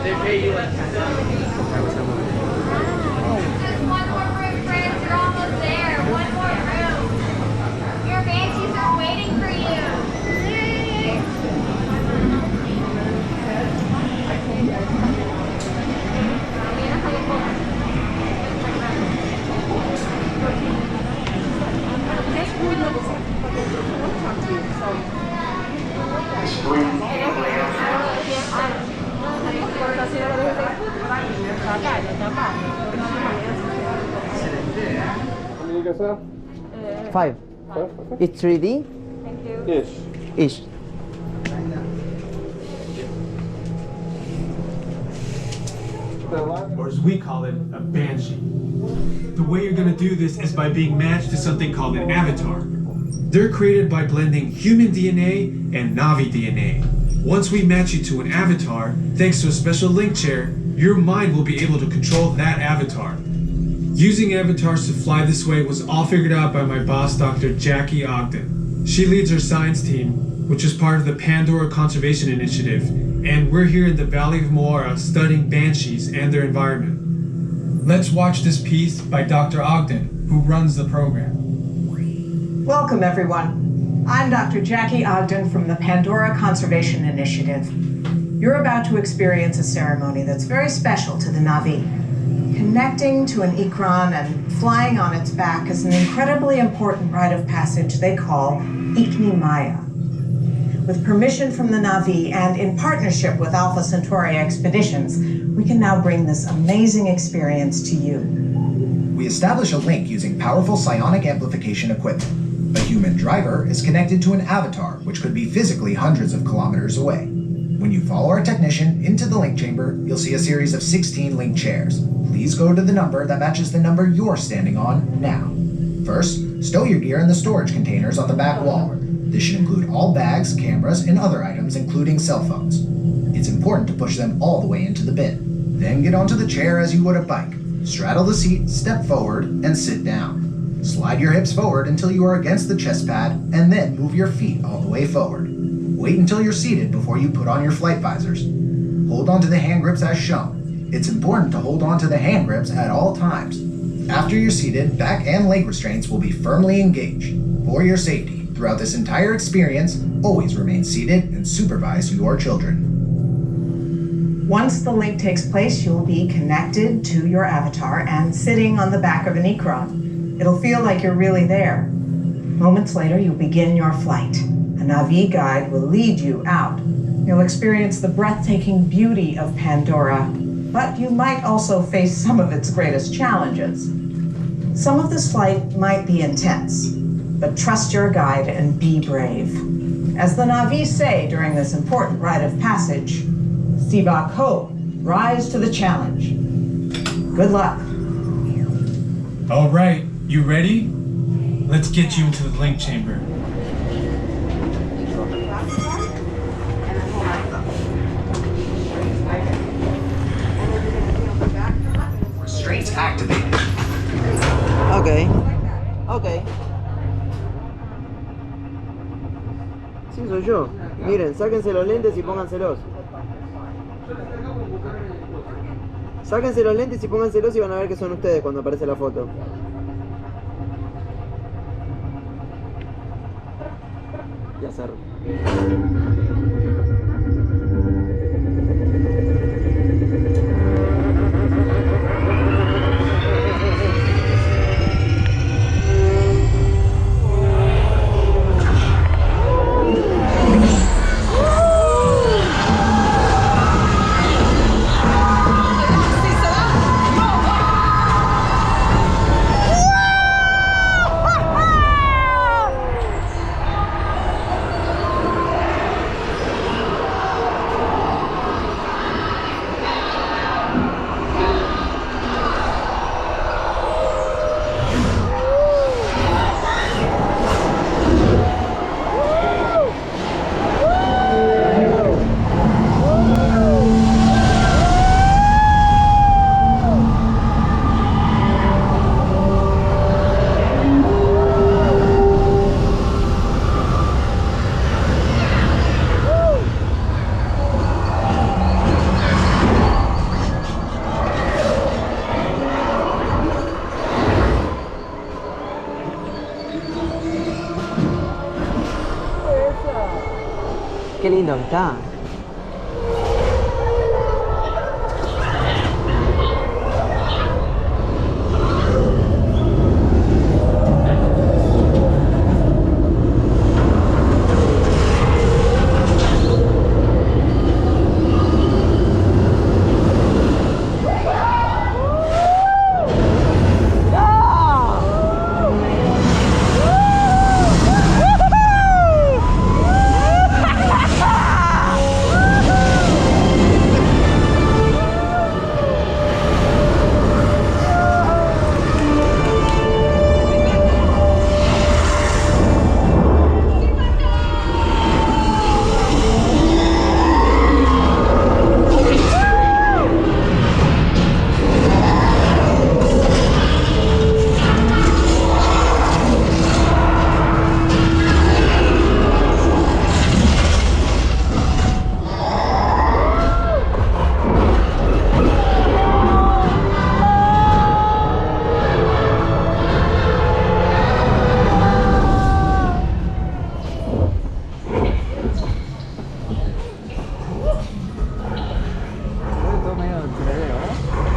They pay you like Just one more room, friends. You're almost there. One more room. Your banshees are waiting for you. Five. It's 3D? Thank you. Ish. Or as we call it, a banshee. The way you're going to do this is by being matched to something called an avatar. They're created by blending human DNA and Navi DNA. Once we match you to an avatar, thanks to a special link chair, your mind will be able to control that avatar. Using avatars to fly this way was all figured out by my boss, Dr. Jackie Ogden. She leads our science team, which is part of the Pandora Conservation Initiative, and we're here in the Valley of Moara studying banshees and their environment. Let's watch this piece by Dr. Ogden, who runs the program. Welcome, everyone. I'm Dr. Jackie Ogden from the Pandora Conservation Initiative. You're about to experience a ceremony that's very special to the Navi. Connecting to an ikran and flying on its back is an incredibly important rite of passage they call Ikni Maya. With permission from the Navi and in partnership with Alpha Centauri Expeditions, we can now bring this amazing experience to you. We establish a link using powerful psionic amplification equipment. A human driver is connected to an avatar, which could be physically hundreds of kilometers away. When you follow our technician into the link chamber, you'll see a series of 16 link chairs. Please go to the number that matches the number you're standing on now. First, stow your gear in the storage containers on the back wall. This should include all bags, cameras, and other items, including cell phones. It's important to push them all the way into the bin. Then get onto the chair as you would a bike. Straddle the seat, step forward, and sit down. Slide your hips forward until you are against the chest pad, and then move your feet all the way forward. Wait until you're seated before you put on your flight visors. Hold on to the hand grips as shown. It's important to hold on to the hand grips at all times. After you're seated, back and leg restraints will be firmly engaged. For your safety, throughout this entire experience, always remain seated and supervise your children. Once the link takes place, you'll be connected to your avatar and sitting on the back of an ikran. It'll feel like you're really there. Moments later, you'll begin your flight. A Navi guide will lead you out. You'll experience the breathtaking beauty of Pandora, but you might also face some of its greatest challenges. Some of this flight might be intense, but trust your guide and be brave. As the Navi say during this important rite of passage, sivako, rise to the challenge. Good luck. All right, you ready? Let's get you into the link chamber. Restraints activated. Okay. Okay. Sí, soy yo. Miren, sáquense los lentes y pónganselos. Sáquense los lentes y pónganselos y van a ver que son ustedes cuando aparece la foto. Ya cerro. qué lindo que está.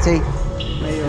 Sí. Medio.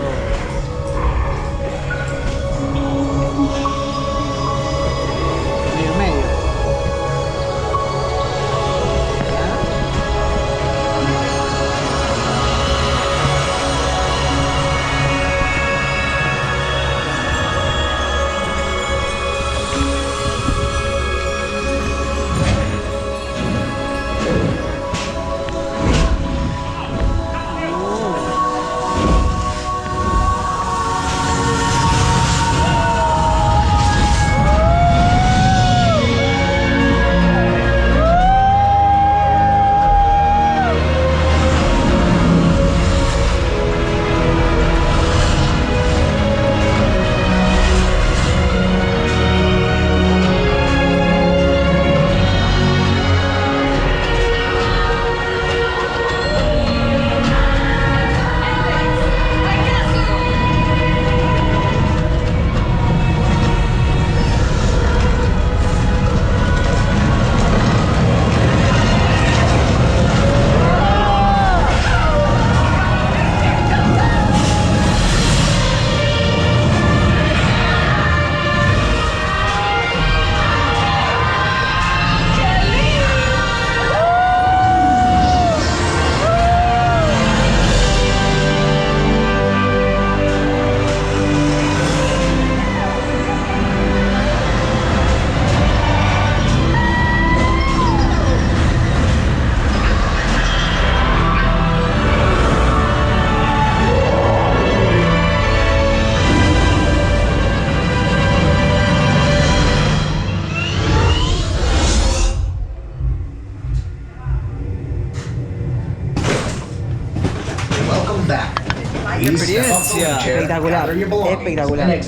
Experiencia. Espectacular, espectacular.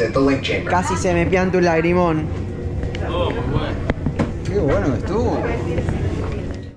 Casi se me pianta un lagrimón. Qué bueno que estuvo.